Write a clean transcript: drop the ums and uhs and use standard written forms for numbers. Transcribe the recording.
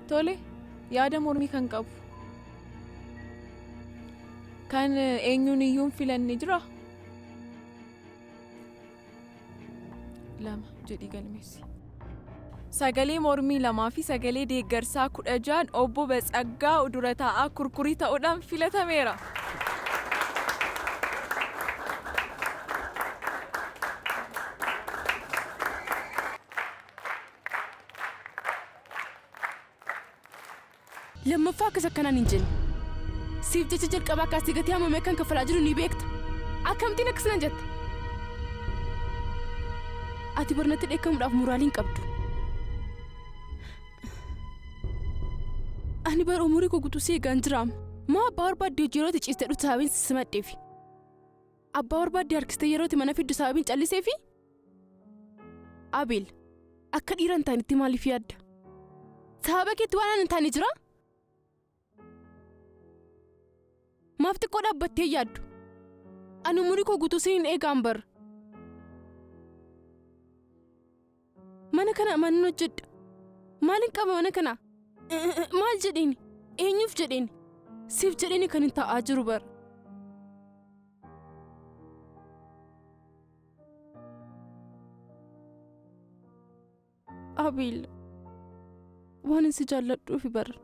Tole yaada mormii kan qabu. Kan eenyuun iyyuu filanne jira. Lama jedhi galmeessi. Sagalee mormii lamaa fi sagalee deeggarsaa 16 obbo Batsaggaa dura taa'aa kurkurii ta'uudhaan filatameera. Lammaffaa akkas akkanaan hin jenne. Siif jecha jalqabaa kaasii gatii hammamee kan kaffalaa jiru ni beekta. Akkamtiin akkasina jetta? Ati barnatti dheekkamuudhaaf muraaliin qabdu. Ani bara umurii koo guutuu si eegaan jiraam. Moo abbaa barbaadde hojii yerootti ciistee dhuftu sababiin si simadheefi? Abbaa barbaadde harkistee yerootti mana fiddu sababiin calliseefi? Abeel, akka dhiira hin taanitti maaliif yaadda? Sababa keetti waan hin taane jira? Maaf xiqqoo dhaabbattee yaaddu? Ani umurii koo guutuu si hin eegaan bara. Mana kana manin hojjedha. Maalin qaba mana kana? Maal jedheeni? Eenyuuf jedheeni? Siif jedheeni kan hin taa'aa jiru bara. Abeel, waan si jaalladhuufi bara.